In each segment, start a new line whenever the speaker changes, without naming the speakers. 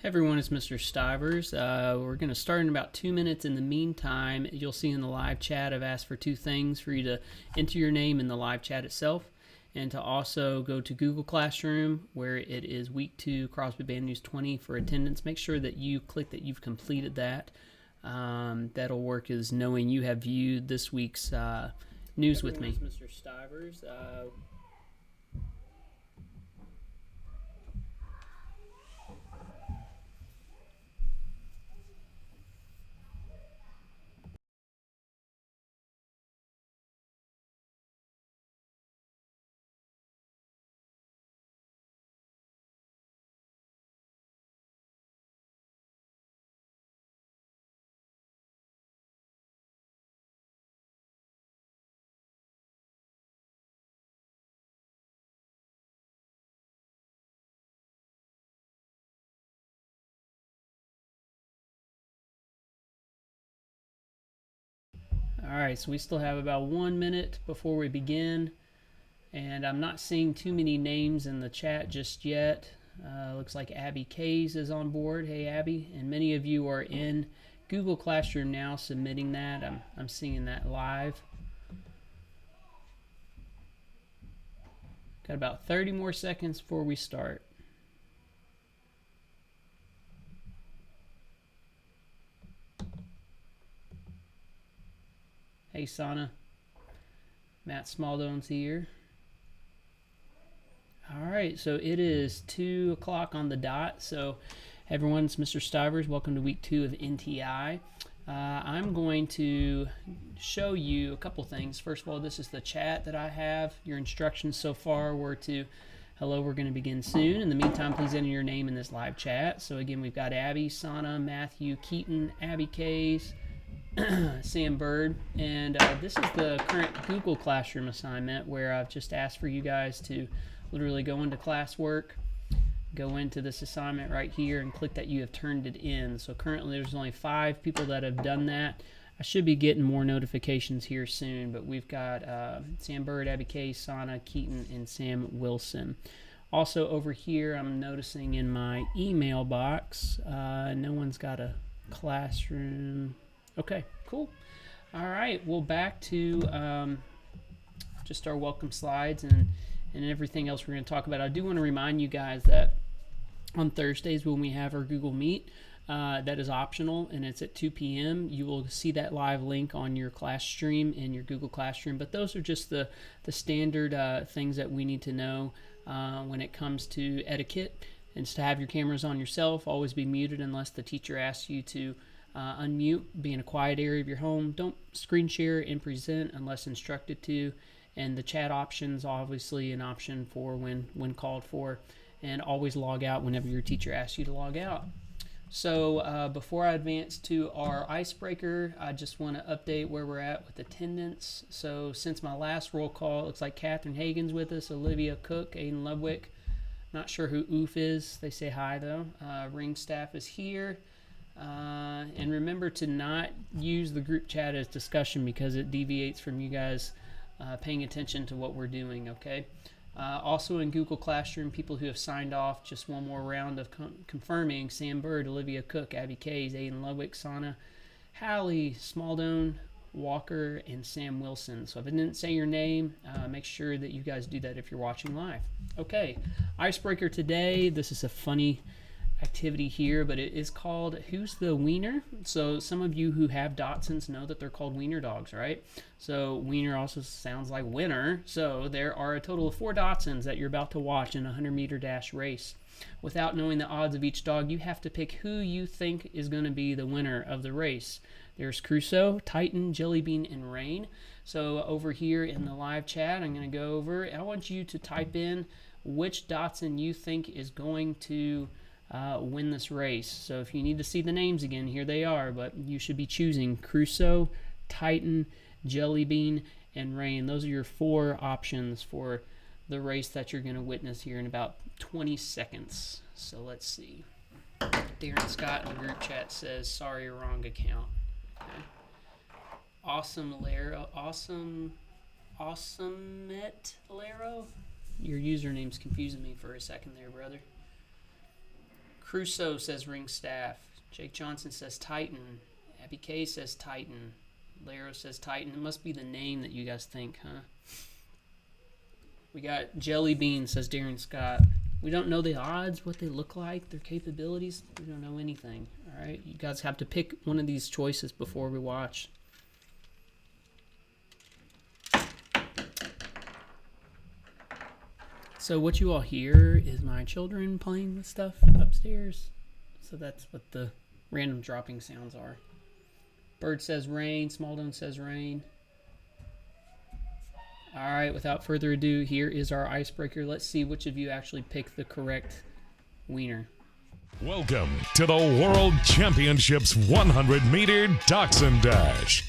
Hey everyone, it's Mr. Stivers. We're going to start in about 2 minutes. In the meantime, you'll see in the live chat I've asked for two things: for you to enter your name in the live chat itself, and to also go to Google Classroom, where it is week 2 Crosby Band News 20 for attendance. Make sure that you click that you've completed that. That'll work as knowing you have viewed this week's news with me. Mr. Stivers. Alright, so we still have about 1 minute before we begin, and I'm not seeing too many names in the chat just yet. Looks like Abby Kays is on board. Hey Abby, and many of you are in Google Classroom now submitting that. I'm seeing that live. Got about 30 more seconds before we start. Hey Sana, Matt Smalldone's here. Alright, so it is 2 o'clock on the dot. So everyone, it's Mr. Stivers. Welcome to week 2 of NTI. I'm going to show you a couple things. First of all, this is the chat that I have. Your instructions so far were to, hello, we're going to begin soon. In the meantime, please enter your name in this live chat. So again, we've got Abby, Sana, Matthew, Keaton, Abby Kays, Sam Bird, and this is the current Google Classroom assignment where I've just asked for you guys to literally go into classwork, go into this assignment right here, and click that you have turned it in. So currently there's only 5 people that have done that. I should be getting more notifications here soon, but we've got Sam Bird, Abby Kay, Sana, Keaton, and Sam Wilson. Also over here, I'm noticing in my email box, no one's got a classroom. Okay, cool. All right, well, back to just our welcome slides and everything else we're going to talk about. I do want to remind you guys that on Thursdays when we have our Google Meet, that is optional, and it's at 2 p.m. You will see that live link on your class stream in your Google Classroom, but those are just the standard things that we need to know when it comes to etiquette. And to have your cameras on yourself, always be muted unless the teacher asks you to unmute, be in a quiet area of your home. Don't screen share and present unless instructed to. And the chat options, obviously an option for when called for. And always log out whenever your teacher asks you to log out. So before I advance to our icebreaker, I just want to update where we're at with attendance. So since my last roll call, it looks like Catherine Hagen's with us, Olivia Cook, Aiden Ludwig. Not sure who Oof is. They say hi though. Ring staff is here. And remember to not use the group chat as discussion because it deviates from you guys paying attention to what we're doing, okay? Also in Google Classroom, people who have signed off, just one more round of confirming: Sam Bird, Olivia Cook, Abby Kays, Aiden Ludwig, Sana, Hallie, Smaldone, Walker, and Sam Wilson. So if I didn't say your name, make sure that you guys do that if you're watching live. Okay, icebreaker today. This is a funny activity here, but it is called Who's the Wiener? So some of you who have Dachshunds know that they're called wiener dogs, right? So wiener also sounds like winner. So there are a total of 4 Dachshunds that you're about to watch in a 100-meter dash race. Without knowing the odds of each dog, you have to pick who you think is going to be the winner of the race. There's Crusoe, Titan, Jellybean, and Rain. So over here in the live chat, I'm going to go over. I want you to type in which Dachshund you think is going to win this race. So if you need to see the names again, here they are, but you should be choosing Crusoe, Titan, Jellybean, and Rain. Those are your 4 options for the race that you're going to witness here in about 20 seconds. So let's see. Darren Scott in the group chat says, sorry, wrong account. Okay. Awesomet Laro? Your username's confusing me for a second there, brother. Crusoe says ring staff. Jake Johnson says Titan. Abby K says Titan. Laro says Titan. It must be the name that you guys think, huh? We got Jelly Bean, says Darren Scott. We don't know the odds, what they look like, their capabilities. We don't know anything. All right, you guys have to pick one of these choices before we watch. So what you all hear is my children playing with stuff upstairs. So that's what the random dropping sounds are. Bird says rain. Smaldone says rain. All right, without further ado, here is our icebreaker. Let's see which of you actually picked the correct wiener.
Welcome to the World Championships 100-meter Dachshund Dash.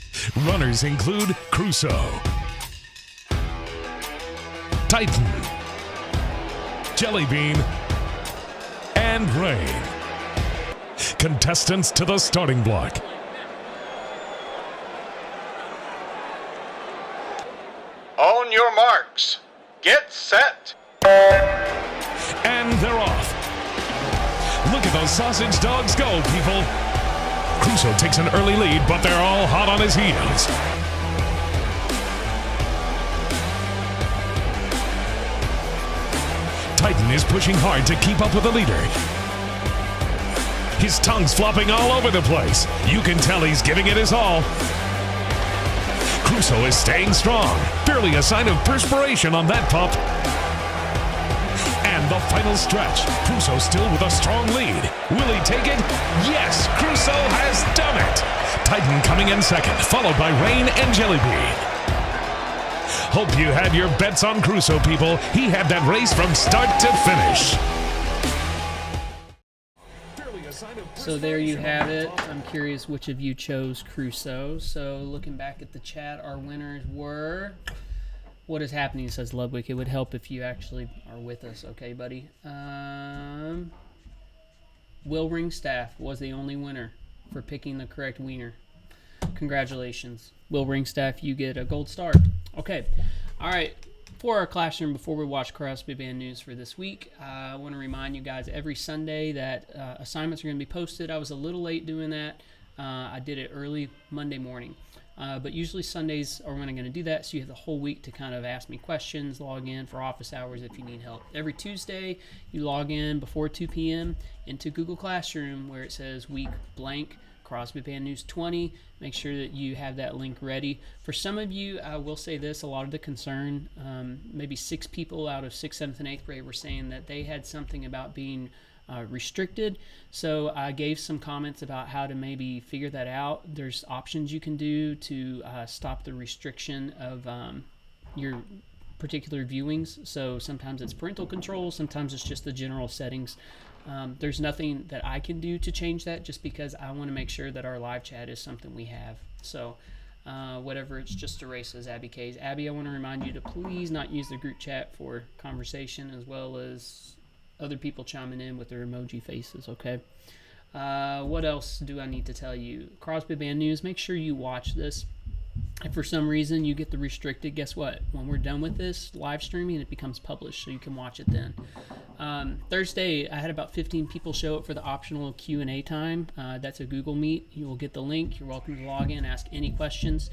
Runners include Crusoe, Titan, Jelly Bean, and Rain. Contestants to the starting block.
On your marks, get set.
And they're off. Look at those sausage dogs go, people. Crusoe takes an early lead, but they're all hot on his heels. Titan is pushing hard to keep up with the leader. His tongue's flopping all over the place. You can tell he's giving it his all. Crusoe is staying strong. Barely a sign of perspiration on that pup. And the final stretch. Crusoe still with a strong lead. Will he take it? Yes, Crusoe has done it. Titan coming in second, followed by Rain and Jelly Bean. Hope you had your bets on Crusoe, people. He had that race from start to finish.
So there you have it. I'm curious which of you chose Crusoe. So looking back at the chat, our winners were... What is happening, says Ludwig. It would help if you actually are with us. Okay, buddy. Will Ringstaff was the only winner for picking the correct wiener. Congratulations. Will Ringstaff, you get a gold star. Okay. All right. For our classroom, before we watch Crosby Band News for this week, I want to remind you guys every Sunday that assignments are going to be posted. I was a little late doing that. I did it early Monday morning. But usually Sundays are when I'm going to do that, so you have the whole week to kind of ask me questions, log in for office hours if you need help. Every Tuesday, you log in before 2 p.m. into Google Classroom where it says week blank, Crosby Band News 20. Make sure that you have that link ready. For some of you, I will say this, a lot of the concern, maybe 6 people out of 6th, 7th, and 8th grade were saying that they had something about being restricted. So I gave some comments about how to maybe figure that out. There's options you can do to stop the restriction of your particular viewings. So sometimes it's parental control, sometimes it's just the general settings. There's nothing that I can do to change that, just because I want to make sure that our live chat is something we have. So whatever, it's just a race, as Abby K's. Abby, I want to remind you to please not use the group chat for conversation, as well as other people chiming in with their emoji faces, okay? What else do I need to tell you? Crosby Band News, make sure you watch this. If for some reason you get the restricted, guess what? When we're done with this live streaming, it becomes published, so you can watch it then. Thursday, I had about 15 people show up for the optional Q&A time. That's a Google Meet. You will get the link. You're welcome to log in, ask any questions.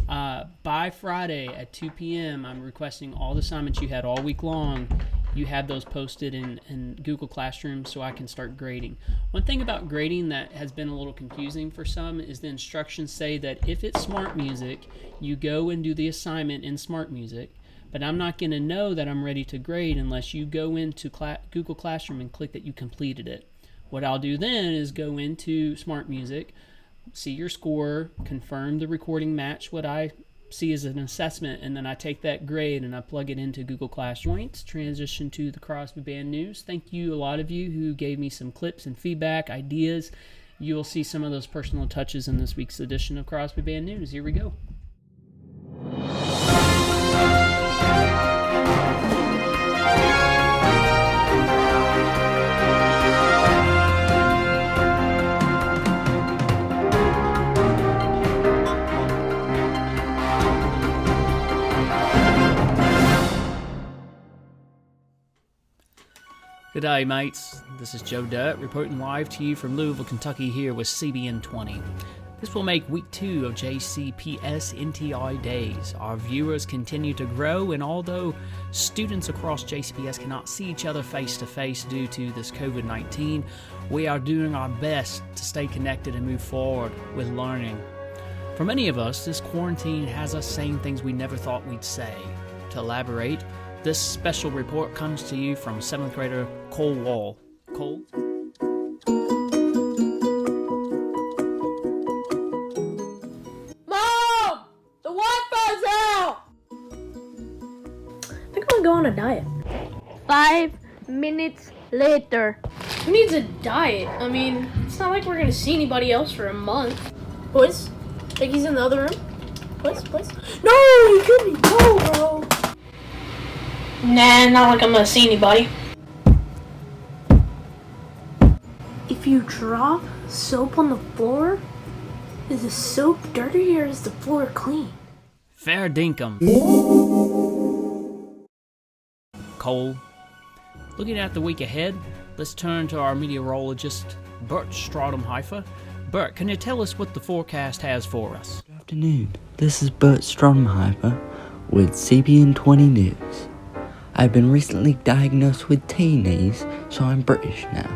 By Friday at 2 p.m., I'm requesting all the assignments you had all week long. You have those posted in Google Classroom so I can start grading. One thing about grading that has been a little confusing for some is the instructions say that if it's Smart Music, you go and do the assignment in Smart Music, but I'm not going to know that I'm ready to grade unless you go into Google Classroom and click that you completed it. What I'll do then is go into Smart Music, see your score, confirm the recording match what I see as an assessment, and then I take that grade and I plug it into Google Classroom. Transition to the Crosby Band News. Thank you, a lot of you who gave me some clips and feedback, ideas. You'll see some of those personal touches in this week's edition of Crosby Band News. Here we go. G'day, mates. This is Joe Dirt reporting live to you from Louisville, Kentucky here with CBN 20. This will make week 2 of JCPS NTI days. Our viewers continue to grow, and although students across JCPS cannot see each other face to face due to this COVID-19, we are doing our best to stay connected and move forward with learning. For many of us, this quarantine has us saying things we never thought we'd say. To elaborate, this special report comes to you from 7th grader Cole Wall. Cole?
Mom! The Wi-Fi's out! I think I'm gonna go on a diet.
5 minutes later.
Who needs a diet? I mean, it's not like we're gonna see anybody else for a month. Boys? Becky's in the other room? Boys? No! You couldn't go, bro! Nah, not like I'm gonna see anybody. If you drop soap on the floor, is the soap dirty or is the floor clean?
Fair dinkum. Cole. Looking at the week ahead, let's turn to our meteorologist, Bert Strodham-Heifer. Bert, can you tell us what the forecast has for us?
Good afternoon. This is Bert Strodham-Heifer with CBN 20 News. I've been recently diagnosed with T-knees, so I'm British now.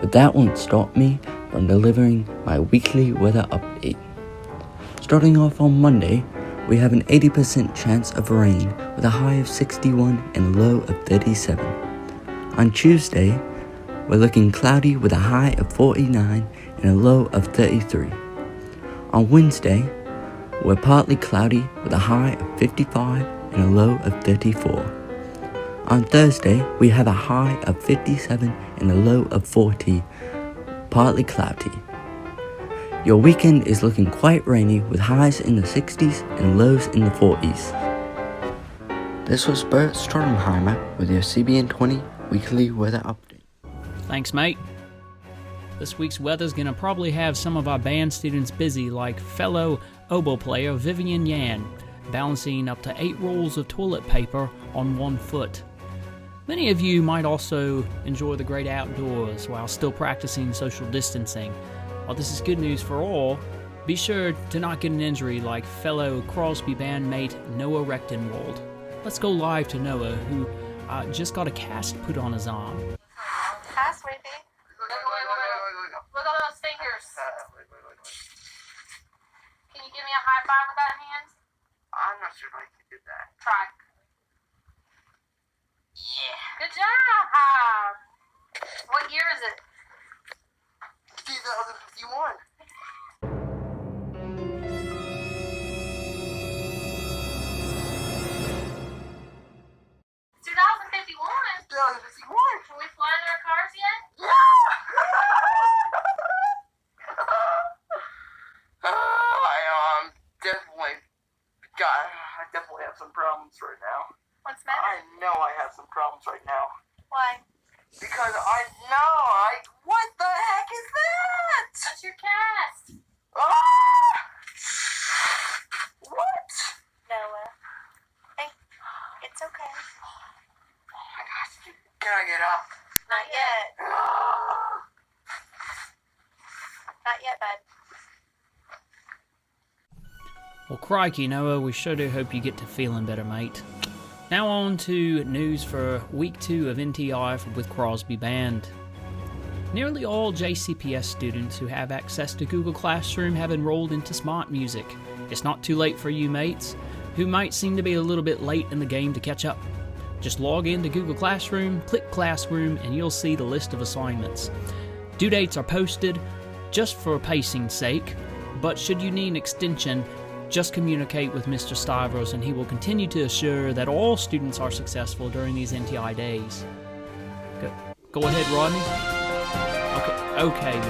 But that won't stop me from delivering my weekly weather update. Starting off on Monday, we have an 80% chance of rain with a high of 61 and a low of 37. On Tuesday, we're looking cloudy with a high of 49 and a low of 33. On Wednesday, we're partly cloudy with a high of 55 and a low of 34. On Thursday, we have a high of 57 and a low of 40, partly cloudy. Your weekend is looking quite rainy with highs in the 60s and lows in the 40s. This was Bert Strodham-Heifer with your CBN 20 weekly weather update.
Thanks, mate. This week's weather's gonna probably have some of our band students busy, like fellow oboe player Vivian Yan, balancing up to 8 rolls of toilet paper on 1 foot. Many of you might also enjoy the great outdoors while still practicing social distancing. While this is good news for all, be sure to not get an injury like fellow Crosby bandmate Noah Rechtenwald. Let's go live to Noah, who just got a cast put on his arm.
Hi, sweetie. Look at those fingers. Can you give me a high five with that hand?
I'm not sure I can do that.
Try. Yeah. Good job. What year is it?
2051.
2051.
2051.
Can we fly in our cars yet?
Yeah. I definitely have some problems right now.
What's the matter?
I know I have some problems right now.
Why?
Because what the heck is that?
That's your cast.
Ah! What?
Noah. Hey, it's okay.
Oh my gosh. Can I get up?
Not yet.
Ah!
Not yet, bud.
Well, crikey, Noah, we sure do hope you get to feeling better, mate. Now on to news for week 2 of NTI with Crosby Band. Nearly all JCPS students who have access to Google Classroom have enrolled into Smart Music. It's not too late for you mates, who might seem to be a little bit late in the game to catch up. Just log into Google Classroom, click Classroom, and you'll see the list of assignments. Due dates are posted just for pacing's sake, but should you need an extension, just communicate with Mr. Stivers and he will continue to assure that all students are successful during these NTI days. Go ahead, Rodney. Okay.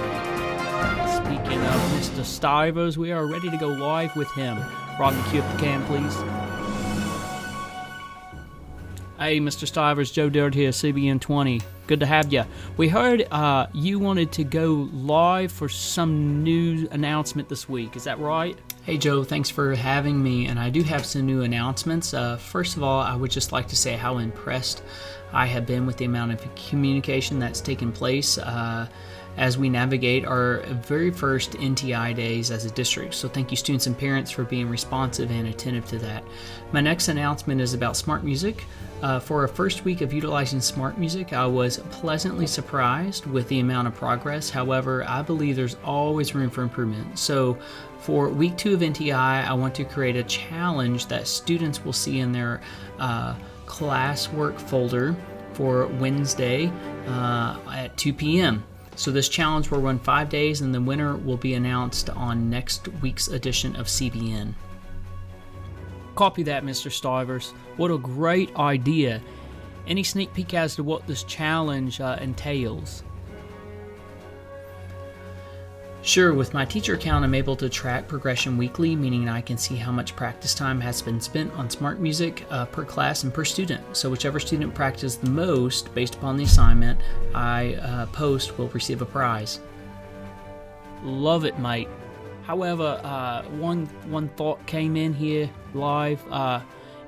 Speaking of Mr. Stivers, we are ready to go live with him. Rodney, cue up the cam, please. Hey, Mr. Stivers, Joe Dillard here, CBN 20. Good to have you. We heard you wanted to go live for some new announcement this week. Is that right? Hey, Joe, thanks for having me. And I do have some new announcements. First of all, I would just like to say how impressed I have been with the amount of communication that's taken place as we navigate our very first NTI days as a district. So thank you, students and parents, for being responsive and attentive to that. My next announcement is about smart music. For our first week of utilizing smart music, I was pleasantly surprised with the amount of progress. However, I believe there's always room for improvement. So for week 2 of NTI, I want to create a challenge that students will see in their classwork folder for Wednesday at 2 p.m. So this challenge will run 5 days, and the winner will be announced on next week's edition of CBN. Copy that, Mr. Stivers. What a great idea. Any sneak peek as to what this challenge entails? Sure, with my teacher account, I'm able to track progression weekly, meaning I can see how much practice time has been spent on smart music per class and per student. So whichever student practices the most based upon the assignment I post will receive a prize. Love it, mate. However, one thought came in here live.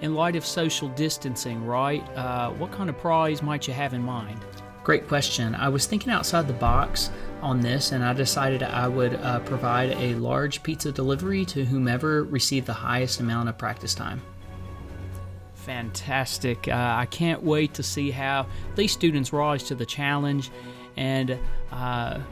In light of social distancing, right? What kind of prize might you have in mind? Great question. I was thinking outside the box on this, and I decided I would provide a large pizza delivery to whomever received the highest amount of practice time. Fantastic. I can't wait to see how these students rise to the challenge. And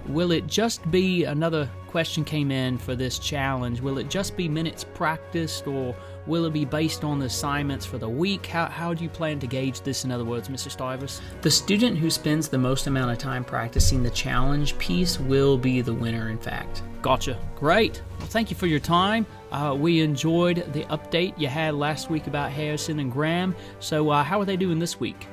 will it just be, another question came in for this challenge, will it just be minutes practiced, or will it be based on the assignments for the week? How do you plan to gauge this, in other words, Mr. Stivers? The student who spends the most amount of time practicing the challenge piece will be the winner, in fact. Gotcha. Great. Well, thank you for your time. We enjoyed the update you had last week about Harrison and Graham. So how are they doing this week?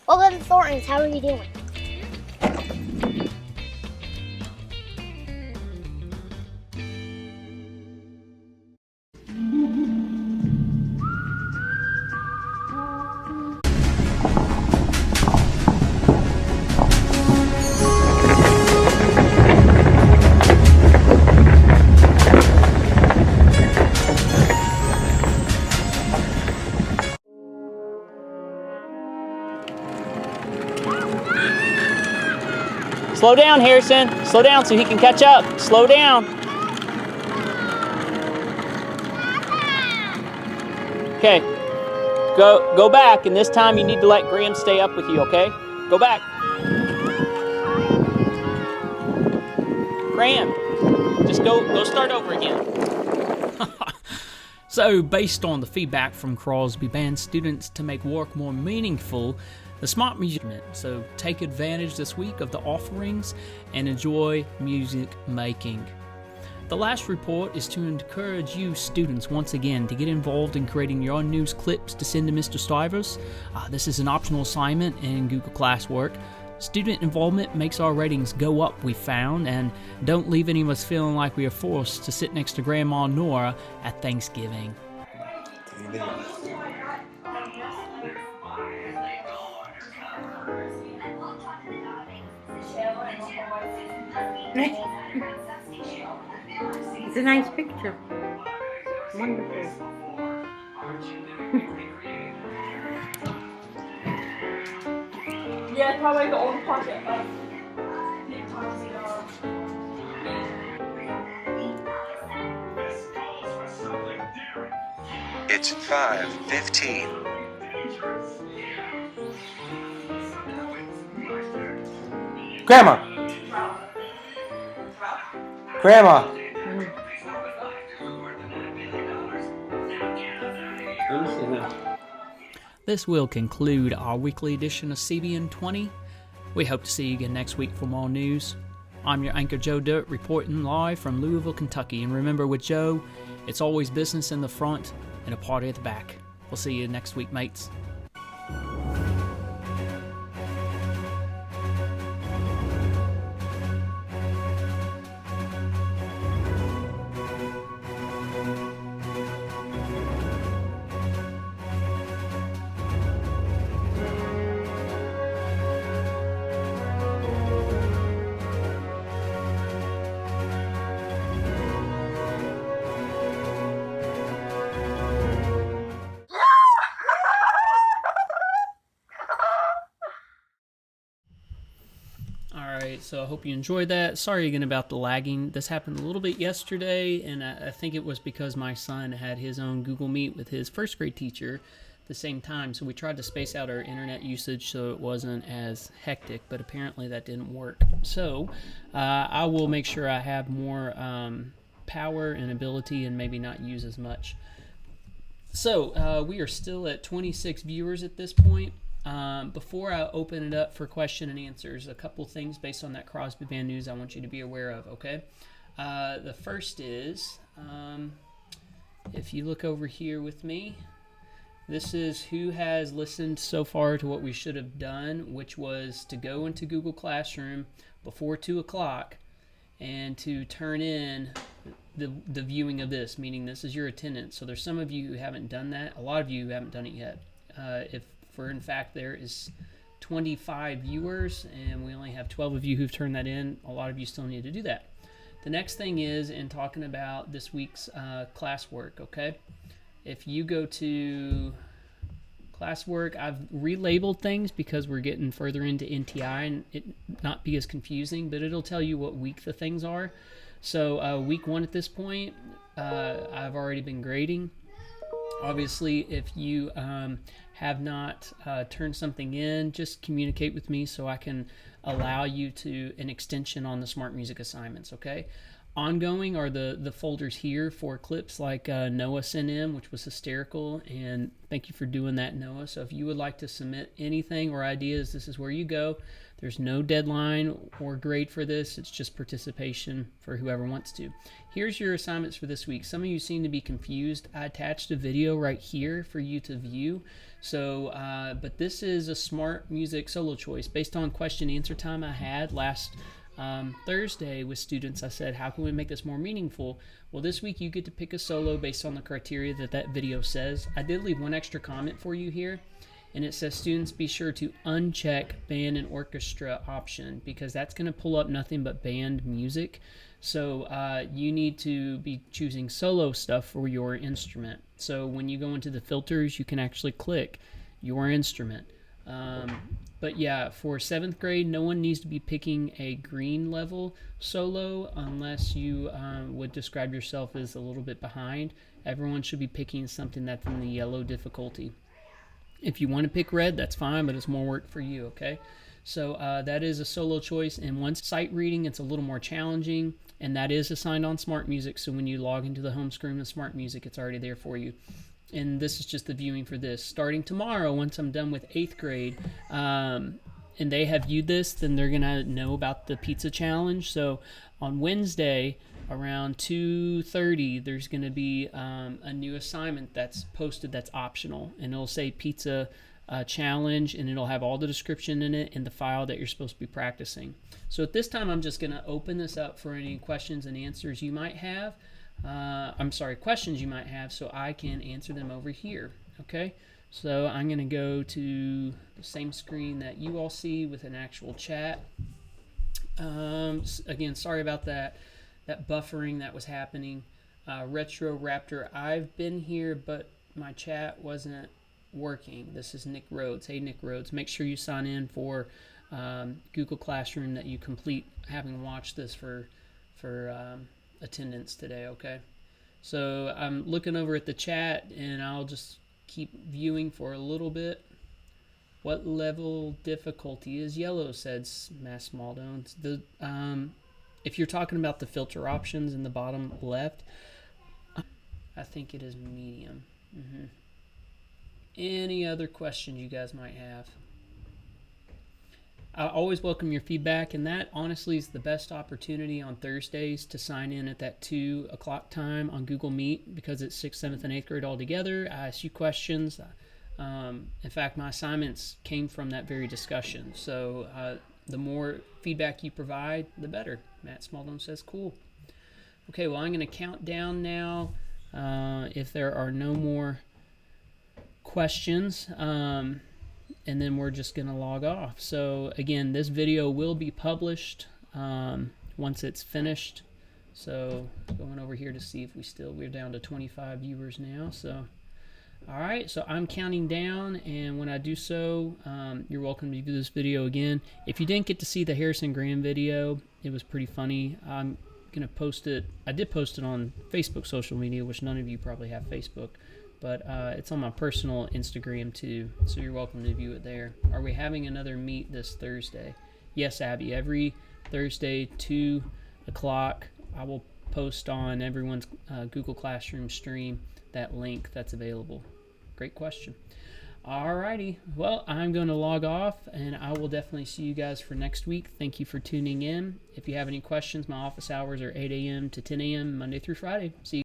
Welcome to Thornton's. How are you doing?
Slow down, Harrison. Slow down so he can catch up. Slow down. Okay. Go back, and this time you need to let Graham stay up with you, okay? Go back. Graham, just go start over again. So, based on the feedback from Crosby Band students to make work more meaningful, the smart music. So take advantage this week of the offerings and enjoy music making. The last report is to encourage you students once again to get involved in creating your own news clips to send to Mr. Stivers. This is an optional assignment in Google Classwork. Student involvement makes our ratings go up, we found, and don't leave any of us feeling like we are forced to sit next to Grandma Nora at Thanksgiving.
It's a nice picture. Wonderful.
Yeah, it's probably the only pocket of
It's 5:15. Grandma. Grandma.
This will conclude our weekly edition of CBN 20. We hope to see you again next week for more news. I'm your anchor, Joe Dirt, reporting live from Louisville, Kentucky. And remember, with Joe, it's always business in the front and a party at the back. We'll see you next week, mates. Alright, so I hope you enjoyed that. Sorry again about the lagging. This happened a little bit yesterday, and I think it was because my son had his own Google Meet with his first grade teacher at the same time, so we tried to space out our internet usage so it wasn't as hectic, but apparently that didn't work. So I will make sure I have more power and ability and maybe not use as much. So we are still at 26 viewers at this point. Before I open it up for question and answers, a couple things based on that Crosby Band news I want you to be aware of, okay? The first is, if you look over here with me, this is who has listened so far to what we should have done, which was to go into Google Classroom before 2 o'clock and to turn in the viewing of this, meaning this is your attendance. So there's some of you who haven't done that. A lot of you who haven't done it yet. If for in fact there is 25 viewers and we only have 12 of you who've turned that in, a lot of you still need to do that. The next thing is in talking about this week's classwork, okay? If you go to classwork, I've relabeled things because we're getting further into NTI and it not be as confusing, but it'll tell you what week the things are. So week 1 at this point, I've already been grading. Obviously, if you have not turned something in, just communicate with me so I can allow you to an extension on the Smart Music assignments, okay? Ongoing are the folders here for clips like Noah sent in, which was hysterical, and thank you for doing that, Noah. So if you would like to submit anything or ideas, this is where you go. There's no deadline or grade for this. It's just participation for whoever wants to. Here's your assignments for this week. Some of you seem to be confused. I attached a video right here for you to view. So, but this is a Smart Music solo choice based on question answer time I had last Thursday with students. I said, how can we make this more meaningful? Well, this week you get to pick a solo based on the criteria that video says. I did leave one extra comment for you here. And it says, students, be sure to uncheck band and orchestra option because that's going to pull up nothing but band music. So you need to be choosing solo stuff for your instrument. So when you go into the filters, you can actually click your instrument. But yeah, for 7th grade, no one needs to be picking a green level solo unless you would describe yourself as a little bit behind. Everyone should be picking something that's in the yellow difficulty. If you want to pick red, that's fine, but it's more work for you, okay? So that is a solo choice, and once sight reading, it's a little more challenging, and that is assigned on Smart Music, so when you log into the home screen of Smart Music, it's already there for you. And this is just the viewing for this. Starting tomorrow, once I'm done with 8th grade, and they have viewed this, then they're going to know about the pizza challenge. So on Wednesday, around 2:30, there's going to be a new assignment that's posted that's optional, and it'll say pizza challenge, and it'll have all the description in it and the file that you're supposed to be practicing. So at this time, I'm just going to open this up for any questions and answers you might have. Questions you might have, so I can answer them over here. Okay, so I'm going to go to the same screen that you all see with an actual chat. Again, sorry about that buffering that was happening. Retro Raptor, I've been here, but my chat wasn't working. This is Nick Rhodes. Hey, Nick Rhodes, make sure you sign in for Google Classroom that you complete having watched this for attendance today, okay? So I'm looking over at the chat, and I'll just keep viewing for a little bit. What level difficulty is yellow, said Mass Smaldone. If you're talking about the filter options in the bottom left, I think it is medium. Any other questions you guys might have? I always welcome your feedback, and that honestly is the best opportunity on Thursdays to sign in at that 2 o'clock time on Google Meet, because it's 6th, 7th, and 8th grade all together. I ask you questions. In fact, my assignments came from that very discussion. So the more feedback you provide, the better. Matt Smaldone says, cool. Okay, well, I'm going to count down now. If there are no more questions, and then we're just going to log off. So again, this video will be published once it's finished. So going over here to see if we're down to 25 viewers now. So all right, so I'm counting down, and when I do so, you're welcome to view this video again. If you didn't get to see the Harrison Graham video, it was pretty funny. I'm gonna post it. I did post it on Facebook social media, which none of you probably have Facebook, but it's on my personal Instagram too, so you're welcome to view it there. Are we having another meet this Thursday? Yes, Abby. Every Thursday, 2 o'clock, I will post on everyone's Google Classroom stream that link that's available. Great question. Alrighty, well, I'm going to log off, and I will definitely see you guys for next week. Thank you for tuning in. If you have any questions, my office hours are 8 a.m. to 10 a.m. Monday through Friday. See you.